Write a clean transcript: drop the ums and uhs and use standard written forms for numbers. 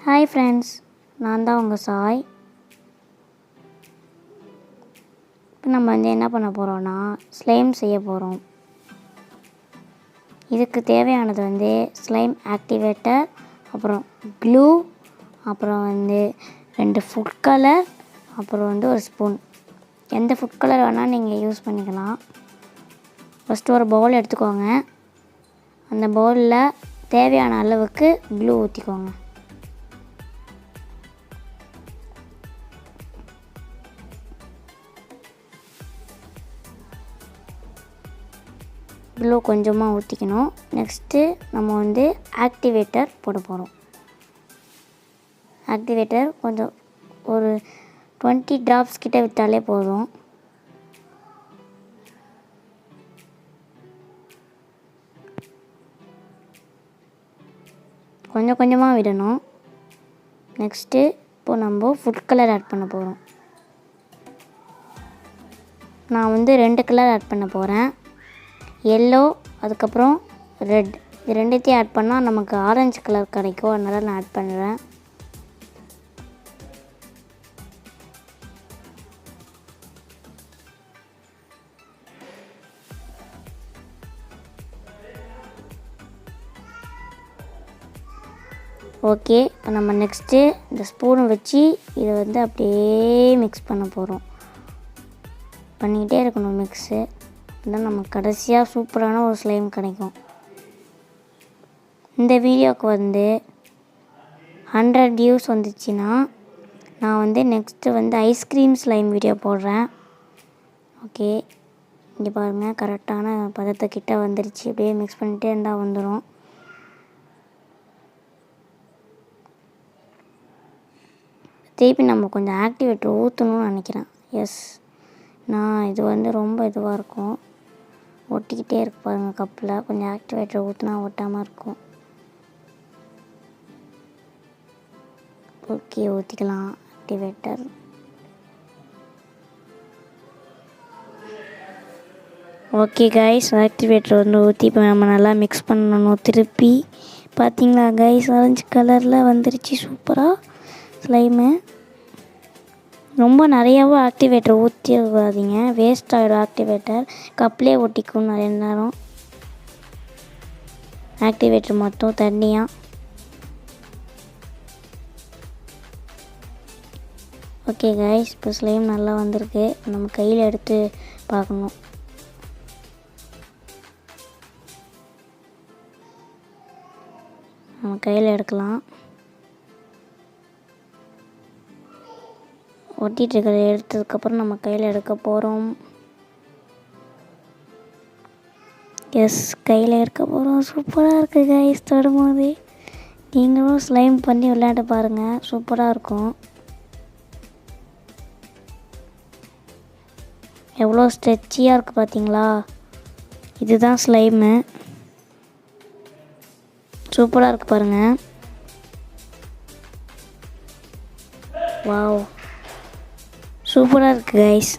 Hi friends, நான் தான் உங்கள் சாய். இப்போ நம்ம என்ன பண்ண போகிறோன்னா ஸ்லைம் செய்ய போகிறோம். இதுக்கு தேவையானது ஸ்லைம் ஆக்டிவேட்டர், அப்புறம் க்ளூ, அப்புறம் 2 ஃபுட் கலர், அப்புறம் ஒரு ஸ்பூன். எந்த ஃபுட் கலர் வேணால் நீங்கள் யூஸ் பண்ணிக்கலாம். ஃபஸ்ட்டு ஒரு பவுல் எடுத்துக்கோங்க. அந்த பவுலில் தேவையான அளவுக்கு க்ளூ ஊற்றிக்கோங்க. க்ளூ கொஞ்சமாக ஊற்றிக்கணும். நெக்ஸ்ட்டு நம்ம ஆக்டிவேட்டர் போட போகிறோம். ஆக்டிவேட்டர் கொஞ்சம் ஒரு 20 ட்ராப்ஸ் கிட்ட விட்டாலே போதும். கொஞ்சம் கொஞ்சமாக விடணும். நெக்ஸ்ட்டு இப்போது நம்ம ஃபுட் கலர் ஆட் பண்ண போகிறோம். நான் 2 கலர் ஆட் பண்ண போகிறேன். எல்லோ, அதுக்கப்புறம் ரெட். இது ரெண்டுத்தையும் ஆட் பண்ணால் நமக்கு ஆரஞ்சு கலர் கிடைக்கும். அதனால் நான் ஆட் பண்ணுறேன். ஓகே, இப்போ நம்ம நெக்ஸ்ட்டு இந்த ஸ்பூனை வச்சு இதை அப்படியே மிக்ஸ் பண்ண போகிறோம். பண்ணிக்கிட்டே இருக்கணும் மிக்ஸு. அதான் நமக்கு கடைசியாக சூப்பரான ஒரு ஸ்லைம் கிடைக்கும். இந்த வீடியோவுக்கு 100 வியூஸ் வந்துச்சுன்னா நான் நெக்ஸ்ட்டு ஐஸ்கிரீம் ஸ்லைம் வீடியோ போடுறேன். ஓகே, இங்கே பாருங்கள், கரெக்டான பதத்துக்கிட்ட வந்துருச்சு. அப்படியே மிக்ஸ் பண்ணிகிட்டே இருந்தால் வந்துடும். திருப்பி நம்ம கொஞ்சம் ஆக்டிவேட்டர் ஊற்றணும்னு நினைக்கிறேன். எஸ், நான் இது ரொம்ப இதுவாக இருக்கும், ஒட்டிக்கிட்டே இருக்கு பாருங்கள் கப்பில். கொஞ்சம் ஆக்டிவேட்டர் ஊற்றினா ஒட்டாமல் இருக்கும். ஓகே, ஊற்றிக்கலாம் ஆக்டிவேட்டர். ஓகே கைஸ், ஆக்டிவேட்டர் ஊற்றி இப்போ நம்ம நல்லா மிக்ஸ் பண்ணணும். திருப்பி பார்த்தீங்களா கைஸ், ஆரஞ்சு கலரில் வந்துருச்சு சூப்பராக ஸ்லைமு. ரொம்ப நிறையாவும் ஆக்டிவேட்டர் ஊற்றிடாதீங்க, வேஸ்ட் ஆகிடும். ஆக்டிவேட்டர் கப்லேயே ஒட்டிக்கும் நிறைய நேரம். ஆக்டிவேட்டர் மட்டும் தண்ணியாக. ஓகே கைஸ், இப்போ ஸ்லைம் நல்லா வந்திருக்கு. நம்ம கையில் எடுத்து பார்க்கணும். நம்ம கையில் எடுக்கலாம். ஒட்டிகிட்டு இருக்கிறத எடுத்ததுக்கப்புறம் நம்ம கையில் எடுக்க போகிறோம். எஸ், கையில் எடுக்க போகிறோம். சூப்பராக இருக்குது கைஸ். தொடும்போது நீங்களும் ஸ்லைம் பண்ணி விளையாட பாருங்கள், சூப்பராக இருக்கும். எவ்வளோ ஸ்ட்ரெச்சியாக இருக்குது பார்த்தீங்களா? இதுதான் ஸ்லைமு. சூப்பராக இருக்குது பாருங்கள். வாவ், சூப்பராக இருக்குது கைஸ்.